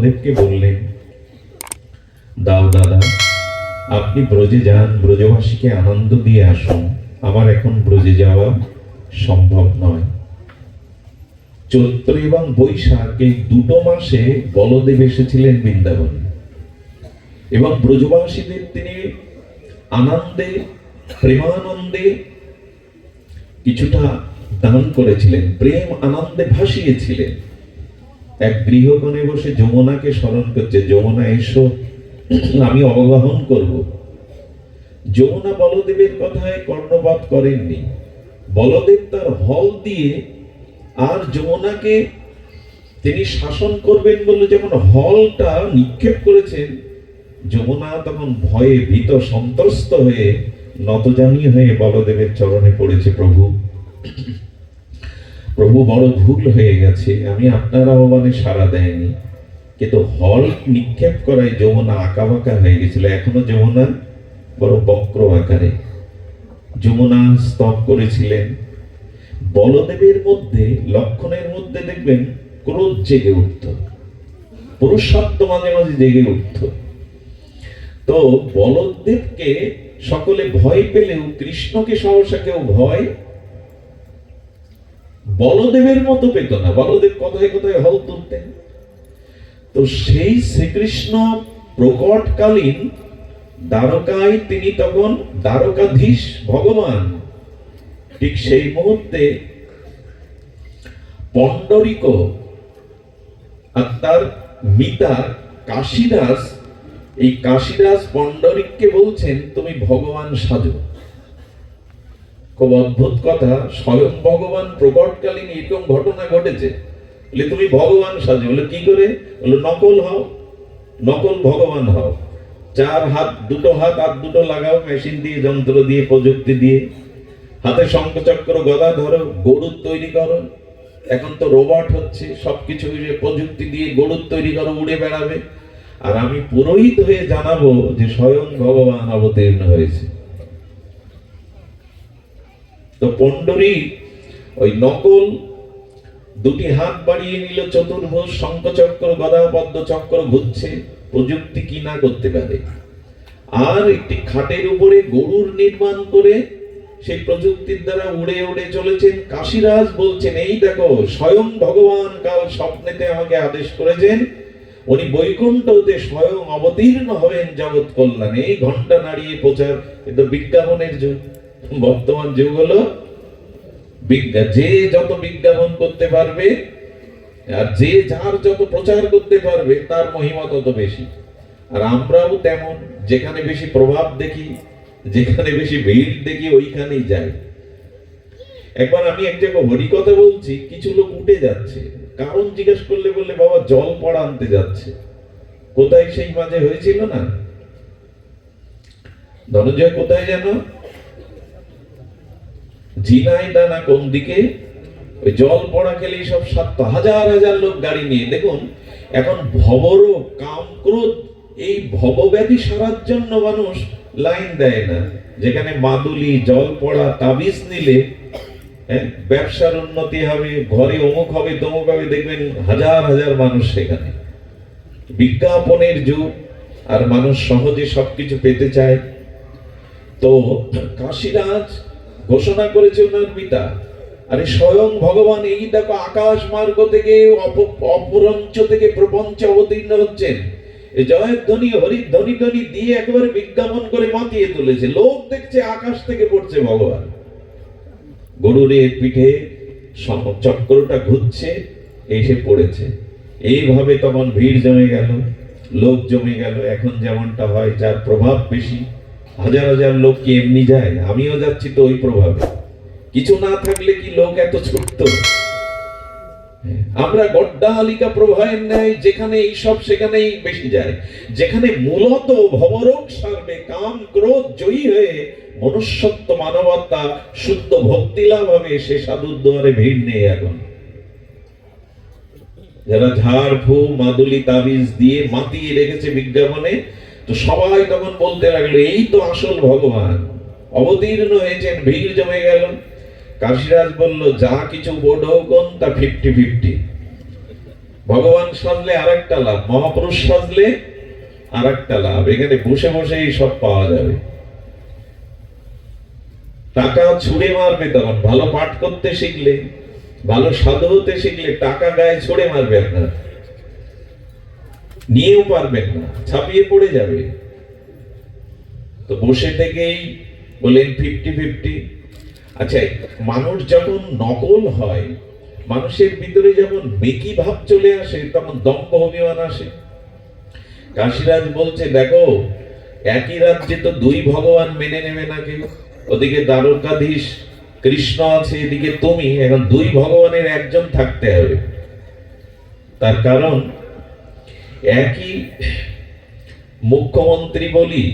বলদেবকে বললেন, দাও দাদা, আপনি ব্রজে যান, ব্রজবাসীকে আনন্দ দিয়ে আসুন, আমার এখন ব্রজে যাওয়া সম্ভব নয়। চৈত্র এবং বৈশাখ এই দুটো মাসে বলদেব এসেছিলেন বৃন্দাবনে এবং ব্রজবাসীদের তিনি আনন্দে, প্রেমানন্দে কিছুটা দান করেছিলেন, প্রেম আনন্দে ভাসিয়েছিলেন। এক গৃহকোণে বসে যমুনাকে স্মরণ করছে, যমুনা এসো, আমি অবগাহন করব। যমুনা বলদেবের কথায় কর্ণপাত করেননি। বলদেব তার হল দিয়ে আর যমুনাকে তিনি শাসন করবেন বলে যখন হলটা নিক্ষেপ করেছেন, যমুনা তখন ভয়ে ভীত সন্ত্রস্ত হয়ে নতজানি হয়ে বলদেবের চরণে পড়েছে, প্রভু প্রভু বড় ভুল হয়ে গেছে, আমি আপনার আহ্বানে সাড়া দেয়নি। কিন্তু হল নিক্ষেপ করায় যমুনা আঁকাবাঁকা হয়ে গেছিল, এখনো যমুনা বড় বক্র আকারে। যমুনা স্তব করেছিলেন। বলদেবের মধ্যে, লক্ষণের মধ্যে দেখবেন ক্রোধ জেগে উঠত, পুরুষত্ব মাঝে মাঝে জেগে উঠত। তো বলদেবকে সকলে ভয় পেলেও কৃষ্ণকে সহসা কেউ ভয় বলদেবের মতো পেত না। বলদেব কোথায় কোথায় হল তুলতেন। তো সেই শ্রীকৃষ্ণ প্রকটকালীন দ্বারকায় তিনি তখন দ্বারকাধীশ ভগবান। ঠিক সেই মুহূর্তে পণ্ডরিক আর তার মিতা কাশীদাস, এই কাশীদাস পণ্ডরিককে বলছেন, তুমি ভগবান সাজো। খুব অদ্ভুত কথা, স্বয়ং ভগবান প্রকটকালীন এরকম ঘটনা ঘটেছে। বলে তুমি ভগবান সাজো। বলে কি করে? বলে নকল হও, নকল ভগবান হও। চার হাত, দুটো হাত আর দুটো লাগাও মেশিন দিয়ে, যন্ত্র দিয়ে, প্রযুক্তি দিয়ে। হাতে শঙ্খচক্র গদা ধরো, গরুর তৈরি করো। এখন তো রোবট হচ্ছে, সবকিছু প্রযুক্তি দিয়ে গরুর তৈরি করো, উড়ে বেড়াবে। আর আমি পুরোহিত হয়ে জানাবো যে স্বয়ং ভগবান অবতীর্ণ হয়েছে। তো পণ্ডরী ওই নকল দুটি হাত বাড়িয়ে নিল, চতুর্ভুজ, শঙ্খচক্র গদা পদ্ম চক্র ঘুরছে। প্রযুক্তি কি না করতে পারে। আর একটি খাটের উপরে গরুর নির্মাণ করে সেই প্রযুক্তির দ্বারা উড়ে উড়ে চলেছেন। কাশীরাজ বলছেন, এই দেখো স্বয়ং ভগবান কাল স্বপ্নেতে আমাকে আদেশ করেছেন, উনি বৈকুণ্ঠতে স্বয়ং অবতীর্ণ হবেন জগৎ কল্যাণে। এই ঘন্টা নাড়িয়ে প্রচার। কিন্তু বিজ্ঞাপনের যুগ, বর্তমান যুগ হলো যে যত বিজ্ঞাপন করতে পারবে আর যে যার যত প্রচার করতে পারবে তার মহিমা তত বেশি। আর আমরাও তেমন, যেখানে বেশি প্রভাব দেখি, যেখানে বেশি ভিড় দেখি, ওইখানেই যাই। একবার আমি এক জায়গায় হরিকথা বলছি, কিছু লোক উঠে যাচ্ছে। কারণ জিজ্ঞেস করলে বললে, বাবা জল পড়া আনতে যাচ্ছে। কোথায় সেই মাঝে হয়েছিল না, ধনঞ্জয় কোথায় যেন, ঝিনাইদা না কোন দিকে, ওই জল পড়া খেলেই সব 7 হাজার হাজার লোক গাড়ি নিয়ে। দেখুন এখন ভবরোগ, কাম, ক্রোধ, এই ভবব্যাধি সারার জন্য মানুষ লাইন দেয় না। যেখানে মাদুলি, জল পড়া, তাবিজ নিলে ব্যবসার উন্নতি হবে, ঘরে অমুক হবে, তমুক হবে, দেখবেন হাজার হাজার মানুষ সেখানে। বিজ্ঞাপনের যুগ, আর মানুষ সহজে সবকিছু পেতে চায়। তো কাশীরাজ ঘোষণা করেছে ওনার পিতা, আরে স্বয়ং ভগবান এই দেখো আকাশ মার্গ থেকে, অপরঞ্চ থেকে প্রপঞ্চ অবতীর্ণ হচ্ছেন। এই জয়ের ধ্বনি, হরির ধ্বনি ধ্বনি দিয়ে একেবারে বিজ্ঞাপন করে মাতিয়ে তুলেছে। লোক দেখছে আকাশ থেকে পড়ছে ভগবান। গরুরের পিঠে চক্রটা ঘুরছে, এসে পড়েছে। এইভাবে তখন ভিড় জমে গেল, লোক জমে গেল। এখন যেমনটা হয়, যার প্রভাব বেশি, হাজার হাজার লোক কি এমনি যায়? আমিও যাচ্ছি তো ওই প্রভাবে। কিছু না থাকলে কি লোক এত ছুটত? আমরা গড্ডালিকা প্রবাহের ন্যায় যেখানে এইসব সেখানেই বেশি যায়। যেখানে মূলত ভবরোগ সারবে, কাম ক্রোধ জয়ী হয়ে মনুষ্যত্ব, মানবতা, শুদ্ধ ভক্তি লাভ হবে, সে সাধুর দুয়ারে ভিড় নেই। এখন যারা ঝাড় ফু, মাদুলি, তাবিজ দিয়ে মাতিয়ে রেখেছে বিজ্ঞাপনে, তো সবাই তখন বলতে লাগলো, এই তো আসল ভগবান অবতীর্ণ হয়েছেন। ভিড় জমে গেল। কাশীরাজ বলল, যা কিছু বোর্ড হোক তা 50-50। ভগবান সাজলে আরেকটা লাভ, মহাপুরুষ সাজলে আরেকটা লাভ। এখানে বসে বসেই সব পাওয়া যাবে। টাকা ছুঁড়ে মারবে তখন, ভালো পাঠ করতে শিখলে, ভালো সাধু হতে শিখলে টাকা গায়ে ছুঁড়ে মারবে, আপনার নিয়েও পারবেন না, ছাপিয়ে পড়ে যাবে। তো বসে থেকেই বলেন 50-50। আচ্ছা, মানুষ যখন নকল হয়, মানুষের ভিতরে যখন মেকি ভাব চলে আসে, তখন দম্ভ অভিমান আসে। কাশীরাজ বলছে, দেখো একই রাজ্যে তো দুই ভগবান মেনে নেবে না কেউ। ওদিকে দ্বারকাধীশ কৃষ্ণ আছে, এদিকে তুমি, এখন দুই ভগবানের একজন থাকতে হবে। তার কারণ একই মুখ্যমন্ত্রী বলি,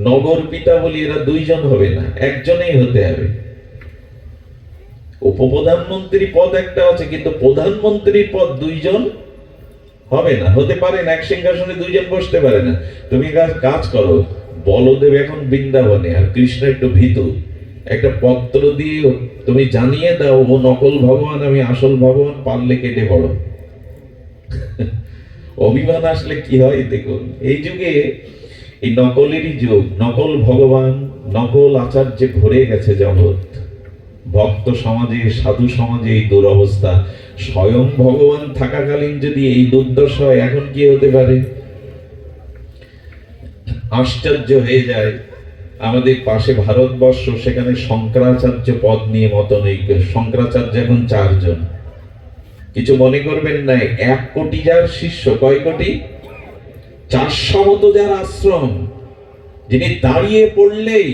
নগর পিতা বলি, এরা দুইজন হবে না, একজনেই হতে হবে। উপপ্রধানমন্ত্রী পদ একটা আছে, কিন্তু প্রধানমন্ত্রীর পদ দুইজন হবে না, হতে পারে না, এক সিংহাসনে দুইজন বসতে পারে না। তুমি কাজ করো, বলদেব এখন বৃন্দাবনে আর কৃষ্ণ একটু ভীতু, একটা পত্র দিয়ে তুমি জানিয়ে দাও, ও নকল ভগবান, আমি আসল ভগবান, পারলে কেটে পড়ো। অভিমান আসলে কি হয় দেখুন। এই যুগে এই নকলেরই যুগ, নকল ভগবান, নকল আচার্যে ভরে গেছে জগৎ। ভক্ত সমাজে, সাধু সমাজে এই দুরবস্থা। স্বয়ং ভগবান থাকাকালীন যদি এই দুর্দশা হয়, এখন কি হতে পারে? আশ্চর্য হয়ে যায়। আমাদের পাশে ভারতবর্ষ, সেখানে শঙ্করাচার্য পদ নিয়ে মতনৈক্য। শঙ্করাচার্য এখন 4 জন। কিছু মনে করবেন না, 1 কোটি যার শিষ্য, কয় কোটি? 400 মতো যার আশ্রম, যিনি দাঁড়িয়ে পড়লেই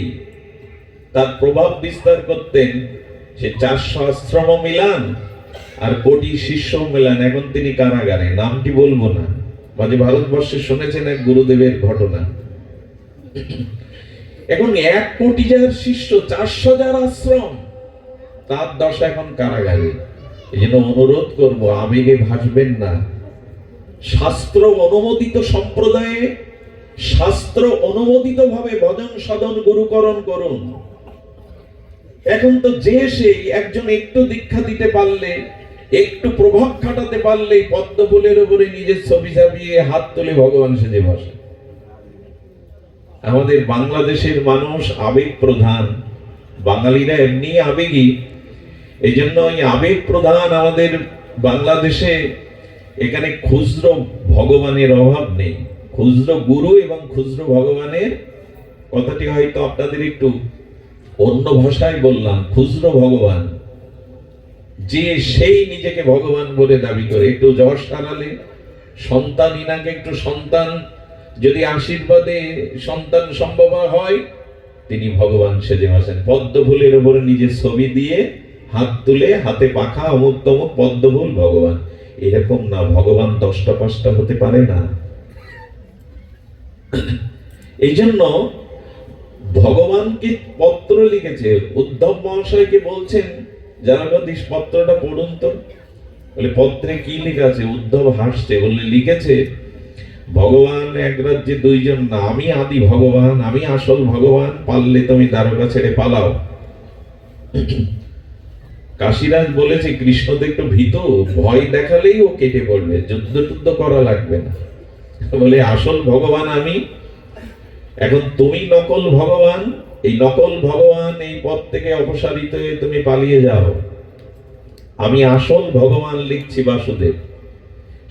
তার প্রভাব বিস্তার করতেন, সে 400 আশ্রম মিলান আর কোটি শিষ্য মিলান। এখন তিনি কারাগারে, নামটি বলবো না। মাঝে ভারতবর্ষে শুনেছেন এক গুরুদেবের ঘটনা। এখন 1 কোটি যার শিষ্য, 400 যার আশ্রম, তার দশা এখন কারাগারে। এই জন্য অনুরোধ করবো, আবেগে ভাসবেন না। শাস্ত্র অনুমোদিত সম্প্রদায়ে, শাস্ত্র অনুমোদিত ভাবে ভজন সাধন গুরুকরণ করুন। এখন তো যে সেই একজন একটু দীক্ষা দিতে পারলে, একটু প্রভাব খাটাতে পারলেই পদ্ম ফুলের উপরে নিজের ছবি চাপিয়ে হাত তুলে ভগবান সেজে বসে। আমাদের বাংলাদেশের মানুষ আবেগ প্রধান, বাঙালিরা এমনি আবেগী। এই জন্য ওই আবেগ প্রধান আমাদের বাংলাদেশে, এখানে খুচরো ভগবানের অভাব নেই। খুচরো গুরু এবং খুচরো ভগবানের কথাটি হয়তো আপনাদের একটু অন্য ভাষায় বললাম। খুচরো ভগবান, যে সেই নিজেকে ভগবান বলে দাবি করে। একটু যশ হারালে, সন্তান ইনাকে একটু সন্তান যদি আশীর্বাদে সন্তান সম্ভব হয়, তিনি ভগবান সেজে বসেন। পদ্ম ফুলের উপরে নিজের ছবি দিয়ে হাত তুলে, হাতে পাখা, অমুক তমুক, পদ্ম ফুল ভগবান। এরকম না, ভগবান 10টা 5টা হতে পারে না। এই জন্য ভগবানকে পত্র লিখেছে। উদ্ধব মহাশয়কে বলছেন, জানাগদিস পত্রটা পড়ুন তো। বলে, পত্রে কি লেখা আছে? উদ্ধব হাসছে, বললে, লিখেছে ভগবান এক রাজ্যে দুইজন না, আমি আদি ভগবান, আমি আসল ভগবান, পারলে তুমি দ্বারকা ছেড়ে পালাও। কাশীরাজ বলেছে, কৃষ্ণ তো একটু ভীত, ভয় দেখালেই ও কেটে পড়বে, যুদ্ধ টুদ্ধ করা লাগবে না। বলে, আসল ভগবান আমি, এখন তুমি নকল ভগবান। এই নকল ভগবান এই পথ থেকে অপসারিত হয়ে তুমি পালিয়ে যাও। আমি আসল ভগবান লিখছি বাসুদেব।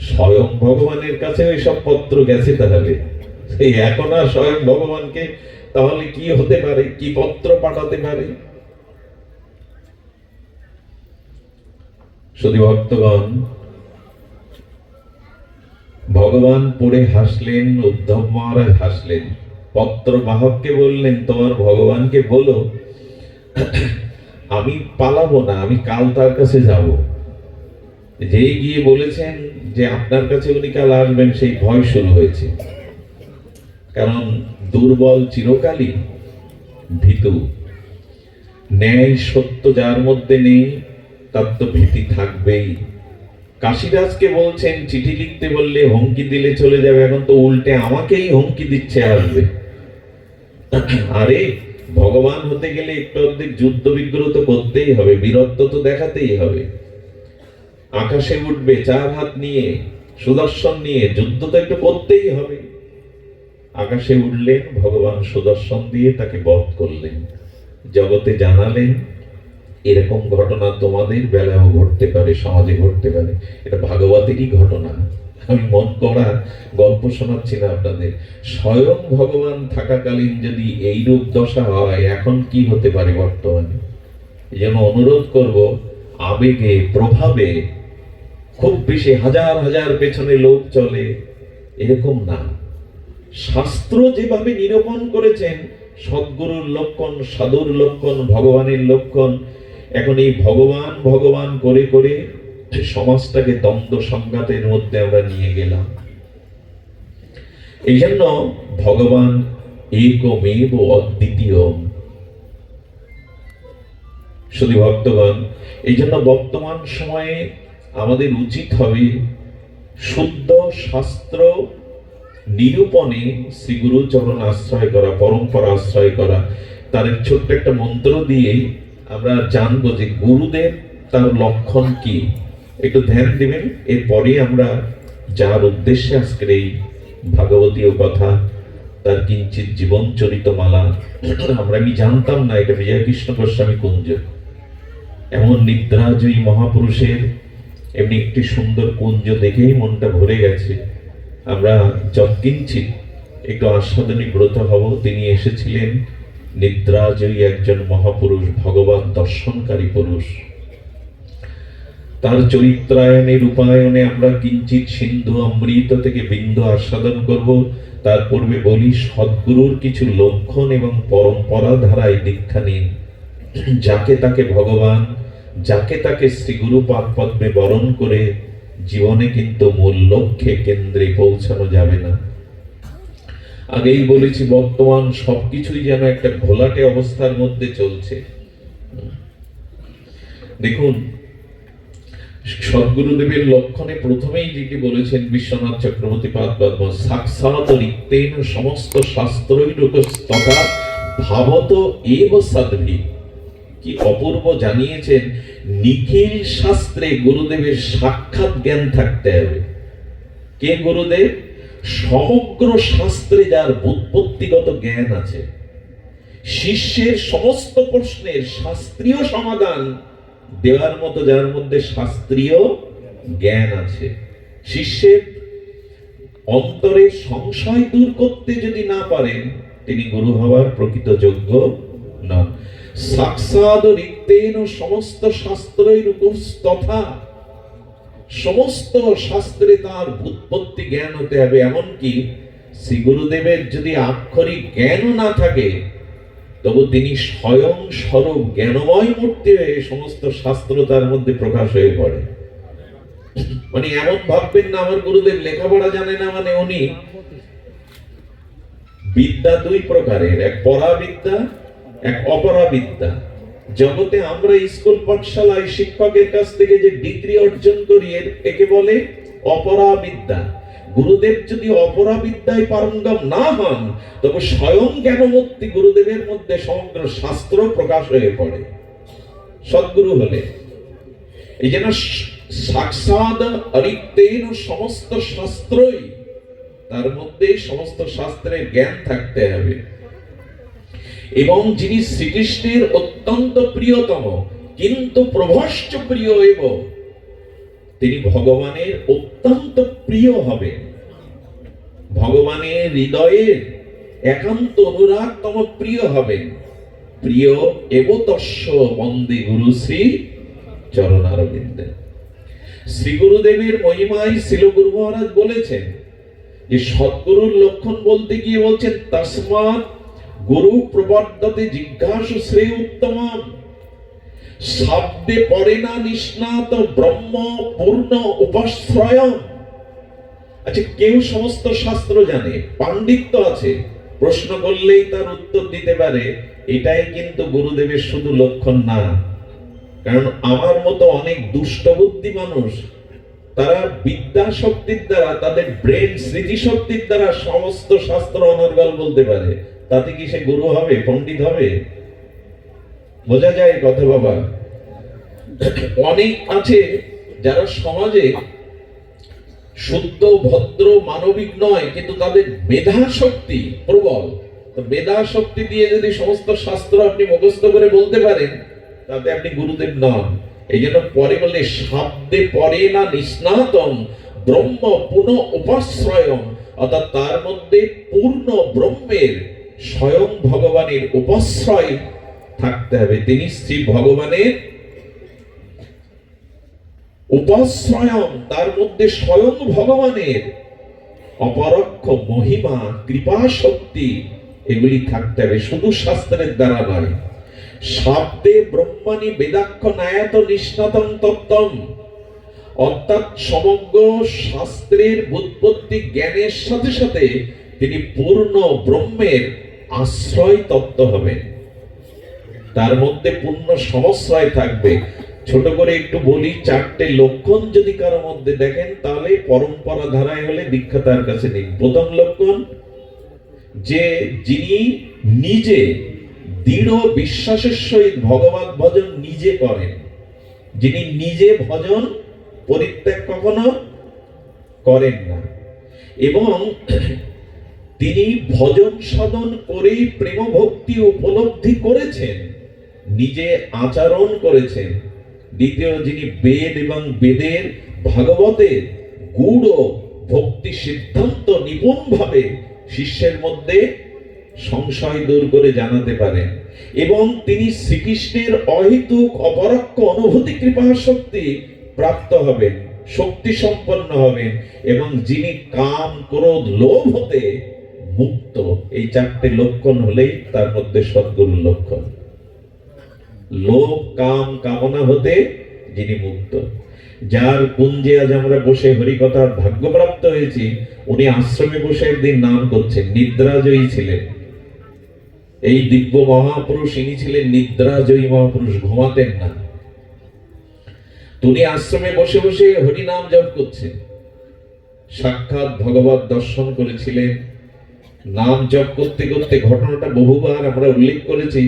স্বয়ং ভগবানের কাছে ওই সব পত্র গেছে। তাহলে এই এখন আর স্বয়ং ভগবানকে তাহলে কি হতে পারে, কি পত্র পাঠাতে পারে? শুধু ভক্তগণ, ভগবান পড়ে হাসলেন, উদ্ধব মহারাজ হাসলেন। পত্র বাহককে বললেন, তোমার ভগবানকে বলো আমি পালাবো না, আমি কাল তার কাছে যাব। যেই গিয়ে বলেছেন যে আপনার কাছে উনি কাল আসবেন, সেই ভয় শুরু হয়েছে। কারণ দুর্বল চিরকালই ভীতু। ন্যায় সত্য যার মধ্যে নেই, তার তো ভীতি থাকবেই। কাশীরাজকে বলছেন, চিঠি লিখতে বললে হুমকি দিলে চলে যাবে, এখন তো উল্টে আমাকেই হুমকি দিচ্ছে আসবে। আরে ভগবান হতে গেলে একটু অর্ধেক যুদ্ধ বিগ্রহ তো করতেই হবে, বীরত্ব তো দেখাতেই হবে। আকাশে উঠবে 4 হাত নিয়ে, সুদর্শন নিয়ে যুদ্ধ তো একটু করতেই হবে। আকাশে উঠলেন, ভগবান সুদর্শন দিয়ে তাকে বধ করলেন, জগতে জানালেন এরকম ঘটনা তোমাদের বেলায়ও ঘটতে পারে, সমাজে ঘটতে পারে। এটা ভাগবতেরই ঘটনা, আমি মন করা গল্প শোনাচ্ছি না আপনাদের। স্বয়ং ভগবান থাকাকালীন যদি এই রূপ দশা হয়, এখন কি হতে পারে বর্তমানে। এই জন্য অনুরোধ করব, আবেগে প্রভাবে খুব বেশি হাজার হাজার পেছনে লোক চলে এরকম না। শাস্ত্র যেভাবে নিরূপণ করেছেন সদ্গুরুর লক্ষণ, সাধুর লক্ষণ, ভগবানের লক্ষণ, এখন এই ভগবান ভগবান করে করে সমাজটাকে দ্বন্দ্ব সংঘাতের মধ্যে আমরা নিয়ে গেলাম। এই জন্য ভগবান একমেব অদ্বিতীয়। শুধু ভক্তগণ, এই জন্য বর্তমান সময়ে আমাদের উচিত হবে শুদ্ধ শাস্ত্র নিরূপণে শ্রী গুরু চরণ আশ্রয় করা, পরম্পরা আশ্রয় করা। তার ছোট্ট একটা মন্ত্র দিয়ে আমরা জানবো যে গুরুদেব তার লক্ষণ কি, একটু ধ্যান দিবেন। এরপরে আমরা যার উদ্দেশ্যে আজকের এই ভাগবতীয় কথা, তার কিঞ্চিত জীবন চরিতমালা, আমি জানতাম না এটা বিজয় কৃষ্ণ গোস্বামী কুঞ্জ। এমন নিদ্রাজয়ী মহাপুরুষের এমনি একটি সুন্দর কুঞ্জ দেখেই মনটা ভরে গেছে। আমরা যৎকিঞ্চিত একটু আস্বাদনী ব্রত হব। তিনি এসেছিলেন নিদ্রাজয়ী একজন মহাপুরুষ, ভগবান দর্শনকারী পুরুষ। তার চরিত্রায়নে রূপায়ণে আমরা কিঞ্চিত সিন্ধু অমৃত থেকে বিন্দু আস্বাদন করব। তার পূর্বে বলি, সদ্গুরুর কিছু লক্ষণ এবং পরম্পরা ধারায় দীক্ষা নিন। যাকে তাকে ভগবান, যাকে তাকে শ্রী গুরু পাদপদ্মে বরণ করে জীবনে কিন্তু মূল লক্ষ্যে কেন্দ্রে পৌঁছানো যাবে না। আগেই বলেছি, বর্তমান সবকিছুই যেন একটা ঘোলাটে অবস্থার মধ্যে চলছে। দেখুন, সদ্গুরুদেবের লক্ষণে প্রথমেই যেটি বলেছেন বিশ্বনাথ চক্রবর্তী পাদ পদ্ম, সাক্ষাৎ রিক্তেন সমস্ত শাস্ত্রৈরূপ তথা ভাবত এব সাধ্বী। কি অপূর্ব জানিয়েছেন, নিখিল শাস্ত্রে গুরুদেবের সাক্ষাৎ জ্ঞান থাকতে হবে। কে গুরুদেব? সমগ্র শাস্ত্রে যার ব্যুৎপত্তিগত জ্ঞান আছে, শিষ্যের সমস্ত প্রশ্নের শাস্ত্রীয় সমাধান দেওয়ার মতো যার মধ্যে শাস্ত্রীয় জ্ঞান আছে। শিষ্যের অন্তরে সংশয় দূর করতে যদি না পারেন, তিনি গুরু হওয়ার প্রকৃত যোগ্য নন। সাক্ষাৎ রিক্তেন সমস্ত শাস্ত্রৈরূপ তথা, সমস্ত শাস্ত্রে তার ব্যুৎপত্তি জ্ঞান হতে হবে। এমনকি শ্রী গুরুদেবের যদি আক্ষরিক জ্ঞানও না থাকে, তবু তিনি স্বয়ং স্বরূপ জ্ঞানময় মূর্তি হয়ে সমস্ত শাস্ত্র তার মধ্যে প্রকাশ হয়ে পড়ে। মানে এমন ভাববেন না আমার গুরুদেব লেখাপড়া জানে না, মানে উনি। বিদ্যা দুই প্রকারের, এক পরাবিদ্যা, এক অপরাবিদ্যা। জগতে আমরা স্কুল পাঠশালায় শিক্ষকের কাছ থেকে যে ডিগ্রি অর্জন করি, একে বলে অপরাবিদ্যা। গুরুদেব যদি অপরাবিদ্যায় পারঙ্গম না হন, তবে স্বয়ং জ্ঞানমূর্তি গুরুদেবের মধ্যে সমগ্র শাস্ত্র প্রকাশ হয়ে পড়ে সদ্গুরু হলে। এই জন্য সাক্ষাৎ অরিক্তেন সমস্ত শাস্ত্রই, তার মধ্যে সমস্ত শাস্ত্রের জ্ঞান থাকতে হবে। এবং যিনি শ্রীকৃষ্ণের অত্যন্ত প্রিয়তম, কিন্তু প্রভশ্চ প্রিয় এব, তিনি ভগবানের অত্যন্ত প্রিয় হবেন। ভগবানের হৃদয়ের একান্ত অনুরাগতম প্রিয় হবেন। প্রিয় এব তস্য বন্দে গুরু শ্রী চরণারবিন্দে। শ্রী গুরুদেবের মহিমায় শ্রীল গুরু মহারাজ বলেছেন যে সদ্গুরুর লক্ষণ বলতে গিয়ে বলছেন, তস্মাৎ গুরু প্রবর্ততে জিজ্ঞাসু শ্রেয় উত্তমম, শব্দে পড়ে না নিষ্ণাত ব্রহ্ম পূর্ণ উপাশ্রয়ম। আচ্ছা, কেউ সমস্ত শাস্ত্র জানে, পাণ্ডিত্য আছে, প্রশ্ন করলেই তার উত্তর দিতে পারে, এটাই কিন্তু গুরুদেবের শুধু লক্ষণ না। কারণ আমার মতো অনেক দুষ্টবুদ্ধি মানুষ, তারা বিদ্যা শক্তির দ্বারা, তাদের ব্রেন স্মৃতি শক্তির দ্বারা সমস্ত শাস্ত্র অনর্গল বলতে পারে। তাতে কি সে গুরু হবে, পণ্ডিত হবে? বোঝা যায় কথা বাবা। অনেক আছে যারা সমাজে শুদ্ধ ভদ্র মানবিক নয়, কিন্তু তাদের মেধা শক্তি প্রবল। তো মেধা শক্তি দিয়ে যদি সমস্ত শাস্ত্র আপনি মুখস্থ করে বলতে পারেন, তাতে আপনি গুরুদেব নন। এই জন্য পরে বললে শব্দে পরে না নিষ্ণাতম ব্রহ্ম পুনঃ উপাশ্রয়ম, অর্থাৎ তার মধ্যে পূর্ণ ব্রহ্মের স্বয়ং ভগবানের উপাশ্রয় থাকতে হবে। তিনি শ্রী ভগবানের উপাশ্রয়ম, তার মধ্যে স্বয়ং ভগবানের অপরোক্ষ মহিমা কৃপা শক্তি এগুলি থাকতে হবে, শুধু শাস্ত্রের দ্বারা নয়। শব্দে ব্রহ্মাণী বেদাক্ষ নায়াত নিষ্ণাতম তত্ত্বম, অর্থাৎ সমগ্র শাস্ত্রের ব্যুৎপত্তি জ্ঞানের সাথে সাথে তিনি পূর্ণ ব্রহ্মের আশ্রয় তত্ত্ব হবেন, তার মধ্যে পূর্ণ সমশ্রয় থাকবে। ছোট করে একটু বলি, 4টে লক্ষণ যদি কারো মধ্যে দেখেন তাহলে পরম্পরা ধারায় হলে দীক্ষা তার কাছে নেই। প্রথম লক্ষণ, যে যিনি নিজে দৃঢ় বিশ্বাসের সহিত ভগবত ভজন নিজে করেন, যিনি নিজে ভজন পরিত্যাগ কখনো করেন না, এবং তিনি ভজন সাধন করেই প্রেম ভক্তি উপলব্ধি করেছেন, নিজে আচরণ করেছেন। দ্বিতীয়, যিনি বেদ এবং বেদের ভাগবতের গূঢ় ভক্তি সিদ্ধান্ত নিপুণ ভাবে শিষ্যের মধ্যে সংশয় দূর করে জানাতে পারেন, এবং তিনি শ্রীকৃষ্ণের অহেতুক অপরোক্ষ অনুভূতি কৃপা শক্তি প্রাপ্ত হবেন, শক্তি সম্পন্ন হবেন, এবং যিনি কাম ক্রোধ লোভ হতে মুক্ত। এই 4টে লক্ষণ হলেই তার মধ্যে সদ্গুরুর লক্ষণ। লোভ কাম কামনা হতে যিনি মুক্ত, যার কুঞ্জে আজ আমরা বসে হরিকথার ভাগ্যপ্রাপ্ত হয়েছি, উনি আশ্রমে বসে একদিন নাম করছেন, নিদ্রাজয়ী ছিলেন। এই দিব্য মহাপুরুষ, ইনি ছিলেন নিদ্রাজয়ী মহাপুরুষ, ঘুমাতেন না। উনি আশ্রমে বসে বসে হরি নাম জপ করছেন, সাক্ষাৎ ভগবত দর্শন করেছিলেন। নাম জপ করতে করতে, ঘটনাটা বহুবার আমরা উল্লেখ করেছি,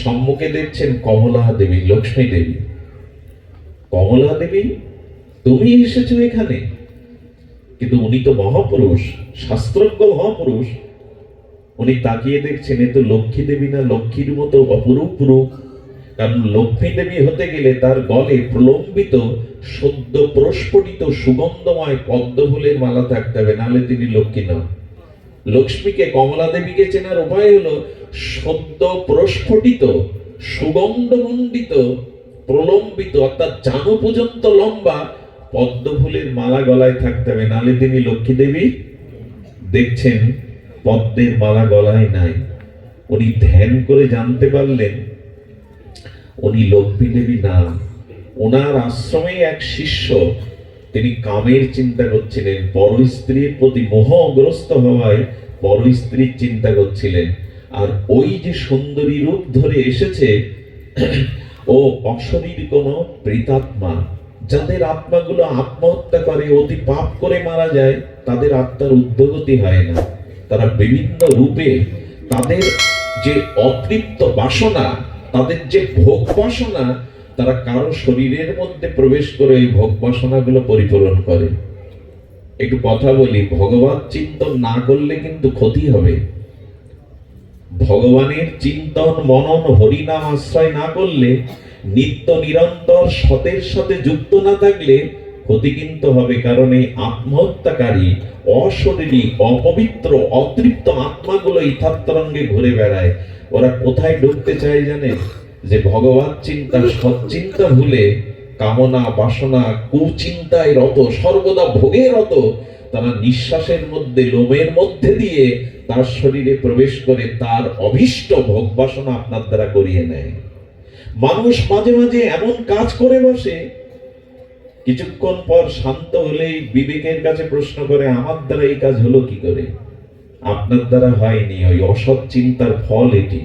সম্মুখে দেখছেন কমলা দেবী, লক্ষ্মী দেবী। কমলা দেবী, তুমি এসেছো এখানে? কিন্তু উনি তো মহাপুরুষ, শাস্ত্রজ্ঞ মহাপুরুষ। উনি তাকিয়ে দেখছেন, এ তো লক্ষ্মী দেবী না, লক্ষ্মীর মতো অপরূপ রূপ। কারণ লক্ষ্মী দেবী হতে গেলে তার গলে প্রলম্বিত সদ্য প্রস্ফুটিত সুগন্ধময় পদ্ম ফুলের মালা থাকতে হবে, নাহলে তিনি লক্ষ্মী নন। লক্ষ্মীকে, কমলা দেবীকে চেনার উপায় হলো সদ্য প্রস্ফুটিত সুগন্ধমণ্ডিত প্রলম্বিত, অর্থাৎ জানু পর্যন্ত লম্বা পদ্ম ফুলের মালা গলায় থাকতে হবে, নাহলে তিনি লক্ষ্মী দেবী। দেখছেন পদ্মের মালা গলায় নাই। উনি ধ্যান করে জানতে পারলেন উনি লক্ষ্মী দেবী না। ওনার আশ্রমে এক শিষ্য, তিনি কামের চিন্তা করছিলেন, পর স্ত্রীর প্রতি মোহগ্রস্ত হওয়ায় পর স্ত্রীর চিন্তা করছিলেন। আর ওই যে সুন্দরী রূপ ধরে এসেছে, ও অশরীর কোন প্রেতাত্মা, যাদের আত্মাগুলো আত্মহত্যা করে, অতি পাপ করে মারা যায়, তাদের আত্মার উদ্যোগতি হয় না। তারা বিভিন্ন রূপে তাদের যে অতৃপ্ত বাসনা, তাদের যে ভোগ বাসনা, তারা কারো শরীরের মধ্যে প্রবেশ করে এই ভোগ বাসনাগুলো পরিপূরণ করে। একটু কথা বলি, ভগবত চিন্তন না করলে কিন্তু ক্ষতি হবে। ভগবানের চিন্তন মনন হরিনাম আশ্রয় না করলে, নিত্য নিরন্তর সতের সাথে যুক্ত না থাকলে ক্ষতি কিন্তু হবে। কারণ এই আত্মহত্যাকারী অশরীরী অপবিত্র অতৃপ্ত আত্মাগুলো ইথাত্তরঙ্গে ঘুরে বেড়ায়। ওরা কোথায় ঢুকতে চায় জানেন? যে ভগবত চিন্তা সৎচিন্তা ভুলে কামনা বাসনা কুচিন্তায় রত, সর্বদা ভোগে রত, তারা নিঃশ্বাসের মধ্যে লোমের মধ্যে দিয়ে তার শরীরে প্রবেশ করে তার অভীষ্ট ভোগ বাসনা আপনার দ্বারা করিয়ে নেয়। মানুষ মাঝে মাঝে এমন কাজ করে বসে, কিছুক্ষণ পর শান্ত হলেই বিবেকের কাছে প্রশ্ন করে, আমার দ্বারা এই কাজ হলো কি করে? আপনার দ্বারা হয়নি। ওই অসৎ চিন্তার ফল এটি,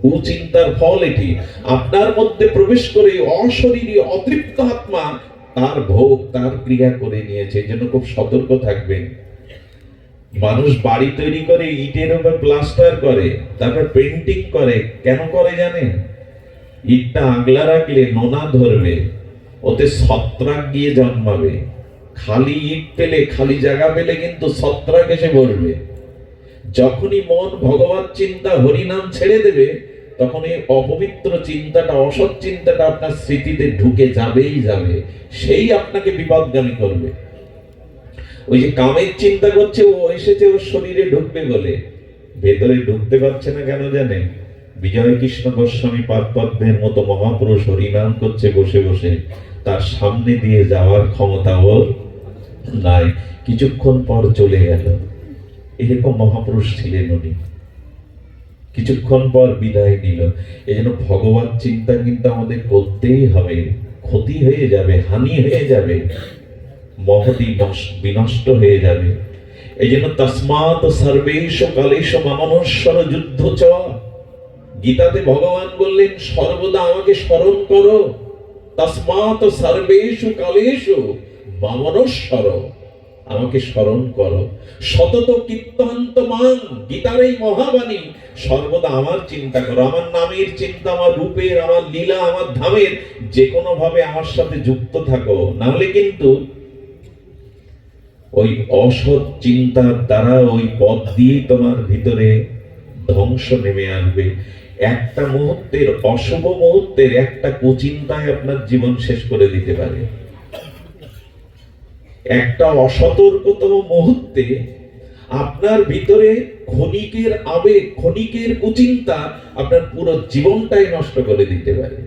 কুচিন্তার ফল এটি। আপনার মধ্যে প্রবেশ করে অশরীরী অতৃপ্ত আত্মা তার ভোগ তার ক্রিয়া করে নিয়েছে। এই জন্য খুব সতর্ক থাকবেন। মানুষ বাড়ি তৈরি করে, ইটের উপর প্লাস্টার করে, তারপর পেন্টিং করে। কেন করে জানেন? ইটটা আগলা রাখলে নোনা ধরবে, ওতে ছত্রাক গিয়ে জন্মাবে। খালি ইট পেলে, খালি জায়গা পেলে কিন্তু ছত্রাক এসে বসবে। যখনই মন ভগবত চিন্তা, হরিনাম ছেড়ে দেবে, তখন এই অপবিত্র চিন্তাটা, অসৎ চিন্তাটা আপনার স্মৃতিতে ঢুকে যাবেই যাবে, সেই আপনাকে বিপদগামী করবে। ওই যে কামের চিন্তা করছে, ও এসেছে ওর শরীরে ঢুকবে বলে, ভেতরে ঢুকতে পারছে না কেন জানেন? বিজয় কৃষ্ণ গোস্বামী পাদপদ্মের মতো মহাপুরুষ হরিনাম করছে বসে বসে, তার সামনে দিয়ে যাওয়ার ক্ষমতা ওর নাই। কিছুক্ষণ পর চলে গেল। এরকম মহাপুরুষ ছিলেন উনি। কিছুক্ষণ পর বিদায় নিল। এই জন্য ভগবান চিন্তা কিন্তু আমাদের করতেই হবে। ক্ষতি হয়ে যাবে, হানি হয়ে যাবে, মহতি বিনষ্ট হয়ে যাবে। এই জন্য তস্মাৎ সর্বেষু কালেষু মমনুষ্বর যুদ্ধ চ। গীতাতে ভগবান বললেন সর্বদা আমাকে স্মরণ করো। তস্মাৎ সর্বেষু কালেষু মমনুষ্বর, আমাকে স্মরণ করো। সতত কীর্তন্ত মাং, গীতার এই মহাবাণী, সর্বদা আমার চিন্তা করো। আমার নামের চিন্তা, আমার রূপের, আমার লীলা, আমার ধামের, যে কোনো ভাবে আমার সাথে যুক্ত থাকো। নাহলে কিন্তু ওই অসৎ চিন্তার দ্বারা ওই পথ দিয়ে তোমার ভিতরে ধ্বংস নেমে আসবে। একটা মুহূর্তের, অশুভ মুহূর্তের একটা কুচিন্তায় আপনার জীবন শেষ করে দিতে পারে। একটা অসতর্কতম মুহূর্তে আপনার ভিতরে ক্ষণিকের আবেগ, ক্ষণিকের কুচিন্তা আপনার পুরো জীবনটাই নষ্ট করে দিতে পারে।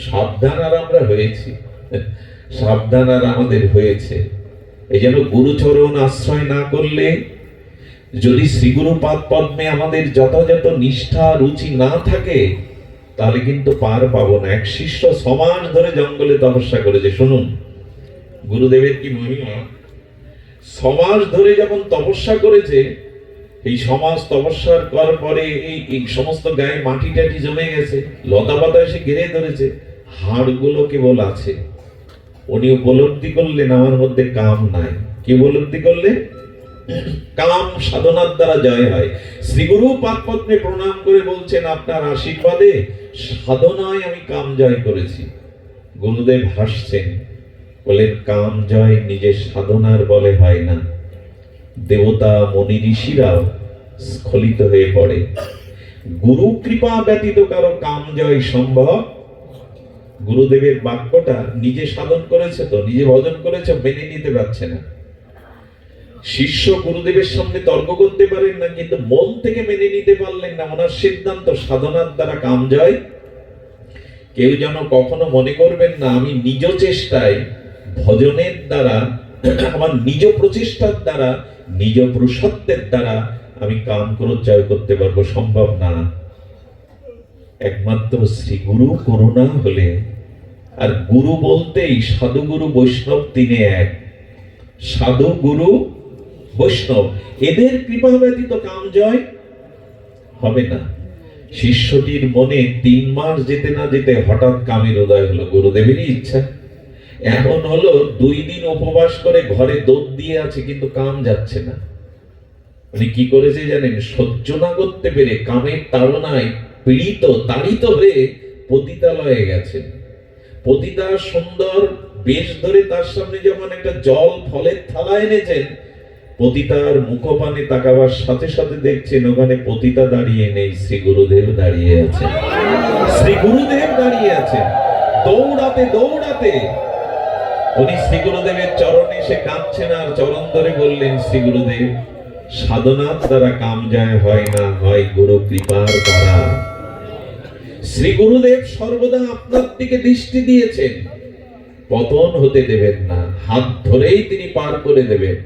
সাবধান আর আমরা হয়েছি, সাবধান আর আমাদের হয়েছে। এই জন্য গুরুচরণ আশ্রয় না করলে, যদি শ্রীগুরু পাদ পদ্মে আমাদের যথাযথ নিষ্ঠা রুচি না থাকে, তাহলে কিন্তু পার পাবো না। এক শিষ্য 6 মাস ধরে জঙ্গলে তপস্যা করেছে। শুনুন গুরুদেবের কি মহিমা। 6 মাস ধরে যখন তপস্যা করেছে, এই সমাজ তপস্যার করার পরে এই সমস্ত গায়ে মাটি টাটি জমে গেছে, লতা পাতা এসে ঘিরে ধরেছে, হাড়গুলো কেবল আছে। উনি উপলব্ধি করলেন আমার মধ্যে কাম নাই। কি উপলব্ধি করলেন? কাম সাধনার দ্বারা জয় হয়। শ্রীগুরু পাদপদ্মে প্রণাম করে বলছেন, আপনার আশীর্বাদে সাধনায় আমি কাম জয় করেছি। গুরুদেব হাসছেন, বলেন কাম জয় নিজের সাধনার বলে হয় না। দেবতা মনি ঋষিরাও স্খলিত হয়ে পড়ে। গুরু কৃপা ব্যতীত কারো কাম জয় সম্ভব। গুরুদেবের বাক্যটা নিজে সাধন করেছে, তো নিজে ভজন করেছে, মেনে নিতে পারছে না। শিষ্য গুরুদেবের সামনে তর্ক করতে পারেন না, কিন্তু মন থেকে মেনে নিতে পারলেন না। ওনার সিদ্ধান্ত সাধনার দ্বারা কাম জয়। কেউ যেন কখনো মনে করবেন না আমি নিজ চেষ্টায়, ভজনের দ্বারা, আমার নিজ প্রচেষ্টার দ্বারা, নিজ পুরুষত্বের দ্বারা আমি কাম ক্রোধ জয় করতে পারবো। সম্ভব না। একমাত্র শ্রী গুরু করুণা হলে, আর গুরু বলতেই সাধু গুরু বৈষ্ণব তিনে এক। সাধু গুরু বৈষ্ণব, এদের কৃপা ব্যতীত কাম জয় হবে না। শিষ্যটির মনে 3 মাস যেতে না যেতে হঠাৎ কামের উদয় হলো। গুরুদেবেরই ইচ্ছা। এমন হলো 2 দিন উপবাস করে ঘরে দৌড় দিয়ে আছে, কিন্তু কাম যাচ্ছে না। উনি কি করেছে জানেন? সহ্য না করতে পেরে কামের তাড়নায় পীড়িত, তাড়িত হয়ে পতিতালয়ে গেছেন। পতিতা সুন্দর বেশ ধরে তার সামনে যখন একটা জল ফলের থালা এনেছেন, পতিতার মুখপানে তাকাবার সাথে সাথে দেখছেন ওখানে পতিতা দাঁড়িয়ে নেই, শ্রী গুরুদেব দাঁড়িয়ে আছেন। শ্রী গুরুদেব দাঁড়িয়ে আছেন। দৌড়াতে দৌড়াতে উনি শ্রী গুরুদেবের চরণে এসে কাঁদছেন, আর চরণ ধরে বললেন, শ্রী গুরুদেব, সাধনার দ্বারা কাম জয় হয় না, হয় গুরু কৃপার দ্বারা। শ্রী গুরুদেব সর্বদা আপনার দিকে দৃষ্টি দিয়েছেন, পতন হতে দেবেন না, হাত ধরেই তিনি পার করে দেবেন।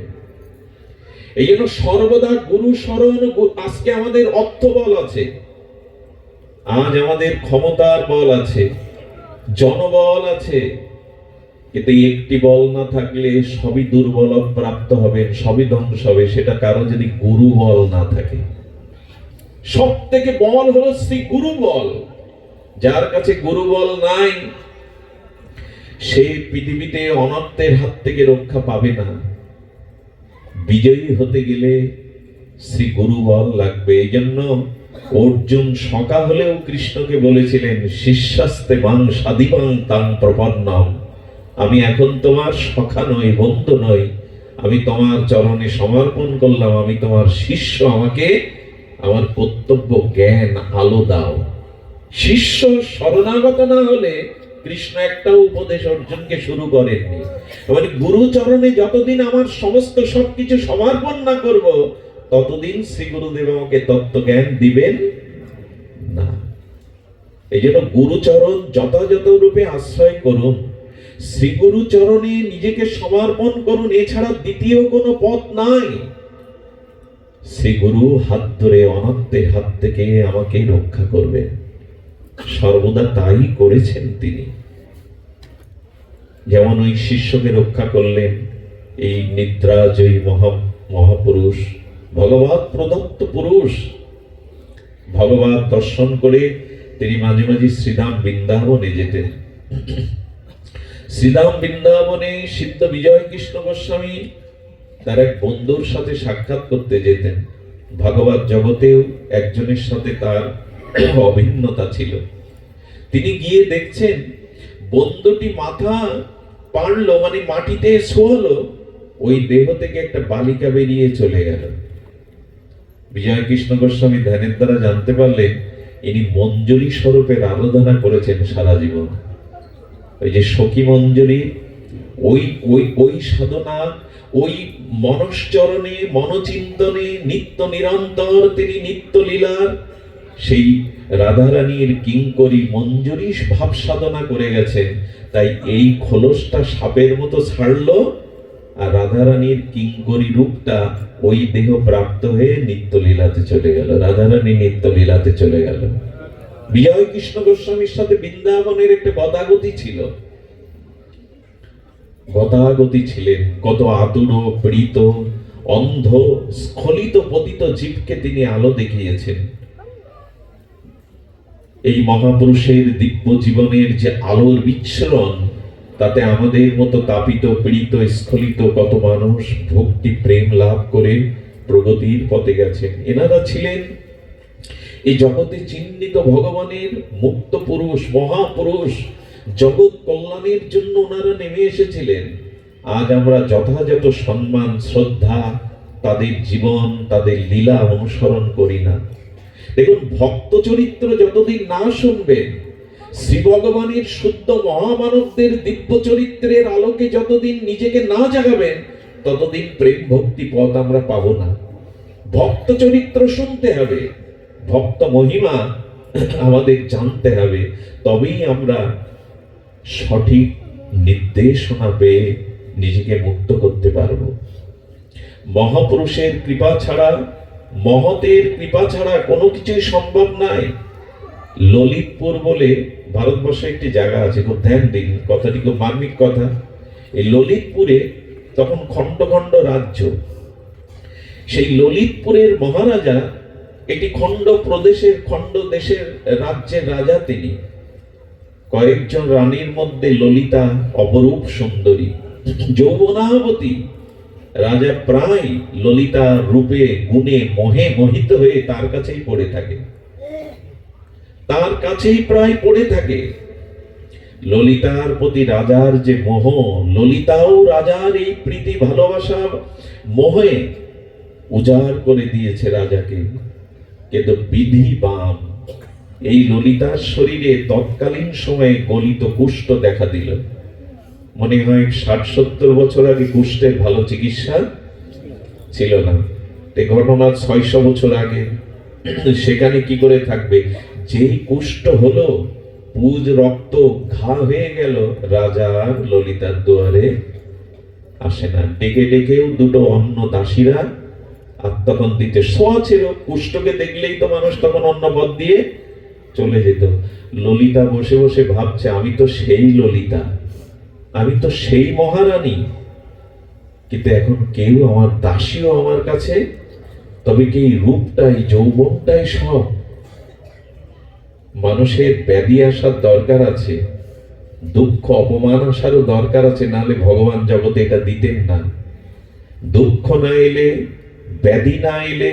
এই জন্য সর্বদা গুরু শরণ। আজকে আমাদের অর্থ বল আছে, আজ আমাদের ক্ষমতার বল আছে, জনবল আছে, কিন্তু একটি বল না থাকলে সবই দুর্বল প্রাপ্ত হবে, সবই ধ্বংস হবে। সেটা কারো যদি গুরু বল না থাকে। সব থেকে বল হলো শ্রী গুরু বল। যার কাছে গুরু বল নাই, সে পৃথিবীতে অনর্থের হাত থেকে রক্ষা পাবে না। বিজয়ী হতে গেলে শ্রী গুরু বল লাগবে। এই জন্য অর্জুন শঙ্কা হলেও কৃষ্ণকে বলেছিলেন, শিষ্যাস্তে মাং সাধিমাং তাং প্রপন্নম। আমি এখন তোমার সখা নই, বন্ধু নই, আমি তোমার চরণে সমর্পণ করলাম, আমি তোমার শিষ্য, আমাকে আমার কর্তব্য জ্ঞান আলো দাও। শিষ্য শরণাগত না হলে কৃষ্ণ একটা উপদেশ অর্জুনকে শুরু করেননি। মানে গুরু চরণে যতদিন আমার সমস্ত সবকিছু সমর্পণ না করব, ততদিন শ্রী গুরুদেব আমাকে তত্ত্ব জ্ঞান দিবেন না। এই জন্য গুরুচরণ যথাযথ রূপে আশ্রয় করুন, শ্রী গুরু চরণে নিজেকে সমর্পণ করুন, এছাড়া দ্বিতীয় কোনো পথ নাই। শ্রী গুরু হাত ধরে অনন্তের হাত থেকে আমাকে রক্ষা করবেন, সর্বদা তাই করেছেন তিনি। যেমন ওই শিষ্যকে রক্ষা করলেন এই নিদ্রাজয়ী মহাপুরুষ, ভগবৎ প্রদত্ত পুরুষ। ভগবৎ দর্শন করে তিনি মাঝে মাঝে শ্রীধাম বৃন্দাবনে যেতেন। শ্রীধাম বৃন্দাবনে সিদ্ধ বিজয় কৃষ্ণ গোস্বামী তার এক বন্ধুর সাথে সাক্ষাৎ করতে যেতেন। ভাগবত জগতেও একজনের সাথে তার অভিন্নতা ছিল। তিনি গিয়ে দেখছেন বন্ধুটি মাথা পাড়লো, মানে মাটিতে শোয়ালো, ওই দেহ থেকে একটা বালিকা বেরিয়ে চলে গেল। বিজয় কৃষ্ণ গোস্বামী ধ্যানের দ্বারা জানতে পারলেন ইনি মঞ্জুরি স্বরূপের আরাধনা করেছেন সারা জীবন। ওই যে সখী মঞ্জুরি, ওই ওই ওই সাধনা, ওই মনশ্চরণে মনচিন্তনে নিত্য নিরন্তর তিনি নিত্য লীলার সেই রাধারানীর কিঙ্করী মঞ্জুরি ভাব সাধনা করে গেছেন। তাই এই খোলসটা সাপের মতো ছাড়লো, আর রাধারানীর কিঙ্করী রূপটা ওই দেহ প্রাপ্ত হয়ে নিত্য লীলাতে চলে গেল, রাধারানী নিত্য লীলাতে চলে গেল। বিজয় কৃষ্ণ গোস্বামীর সাথে বৃন্দাবনের একটা গতাগতি ছিল, গতাগতি ছিলেন। কত আতুর পীড়িত অন্ধ স্খলিত পতিত জীবকে তিনি আলো দেখিয়েছেন। এই মহাপুরুষের দিব্য জীবনের যে আলোর বিচ্ছরণ, তাতে আমাদের মতো তাপিত পীড়িত স্খলিত কত মানুষ ভক্তি প্রেম লাভ করে প্রগতির পথে গেছেন। এনারা ছিলেন এই জগতে চিহ্নিত ভগবানের মুক্ত পুরুষ, মহাপুরুষ। জগৎ কল্যাণের জন্য ওনারা নেমে এসেছিলেন। আজ আমরা যথাযথ সম্মান শ্রদ্ধা তাদের জীবন তাদের লীলা অনুসরণ করি না। দেখুন, ভক্ত চরিত্র যতদিন না শুনবেন, শ্রী ভগবানের শুদ্ধ মহামানবদের দিব্য চরিত্রের আলোকে যতদিন নিজেকে না জাগাবেন, ততদিন প্রেম ভক্তি পথ আমরা পাবো না। ভক্ত চরিত্র শুনতে হবে, ভক্ত মহিমা আমাদের জানতে হবে, তবেই আমরা সঠিক নির্দেশনা পেয়ে নিজেকে মুক্ত করতে পারবো। মহাপুরুষের কৃপা ছাড়া, মহতের কৃপা ছাড়া কোনো কিছুই সম্ভব নয়। ললিতপুর বলে ভারতবর্ষে একটি জায়গা আছে, খুব ধ্যান দিন, কথাটি খুব মার্মিক কথা। এই ললিতপুরে তখন খণ্ড খণ্ড রাজ্য। সেই ললিতপুরের মহারাজা একটি খণ্ড প্রদেশের, খণ্ড দেশের রাজ্যের রাজা তিনি। কয়েকজন রানীর মধ্যে ললিতা অপরূপ সুন্দরী, যৌবনাবতী। রাজা প্রায় ললিতা রূপে গুণে মোহে মোহিত হয়ে তার কাছেই পড়ে থাকে, তার কাছেই প্রায় পড়ে থাকে। ললিতার প্রতি রাজার যে মোহ, ললিতাও রাজার এই প্রীতি ভালোবাসা মোহে উজাড় করে দিয়েছে রাজাকে। কিন্তু বিধি বাম, এই ললিতার শরীরে তৎকালীন সময়ে গলিত কুষ্ঠ দেখা দিল। মনে হয় 60-70 বছর আগে কুষ্ঠের ভালো চিকিৎসা ছিল না। এই ঘটনা 600 বছর আগে। সেখানে কি করে থাকবে? যেই কুষ্ঠ হলো, পুজ রক্ত ঘা হয়ে গেল, রাজা আর ললিতার দুয়ারে আসে না। ডেকে ডেকেও দুটো অন্য দাসীরা আর তখন দিতে সোয়া ছিল। কুষ্ঠকে দেখলেই তো মানুষ তখন অন্য পথ দিয়ে চলে যেত। ললিতা বসে বসে ভাবছে, আমি তো সেই ললিতা, আমি তো সেই মহারানী, কিন্তু এখন কেউ আমার দাসীও আমার কাছে, তবে কি এই রূপটাই যৌবনটাই সব? মানুষের ব্যাধি আসার দরকার আছে, দুঃখ অপমান আসারও দরকার আছে, নাহলে ভগবান জগতে এটা দিতেন না। দুঃখ না এলে, ব্যাধি না এলে,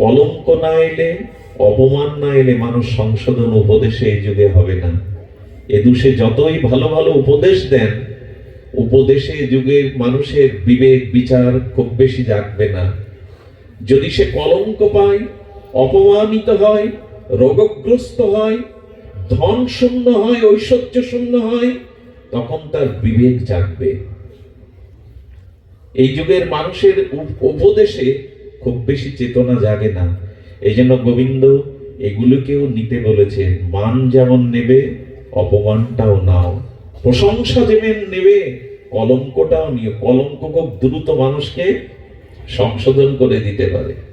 কলঙ্ক না এলে, অপমান না এলে মানুষ সংশোধন উপদেশে এই যুগে হবে না। এ দুষে যতই ভালো ভালো উপদেশ দেন, উপদেশে যুগের মানুষের বিবেক বিচার খুব বেশি জাগবে না। যদি সে কলঙ্ক পায়, অপমানিত হয়, রোগগ্রস্ত হয়, ধন শূন্য হয়, ঐশ্বর্য শূন্য হয়, তখন তার বিবেক জাগবে। এই যুগের মানুষের উপদেশে খুব বেশি চেতনা জাগে না। এই জন্য গোবিন্দ এগুলোকেও নিতে বলেছেন। মান যেমন নেবে, অপমানটাও নাও। প্রশংসা যেমন নেবে, কলঙ্কটাও নিও। কলঙ্ক খুব দ্রুত মানুষকে সংশোধন করে দিতে পারে।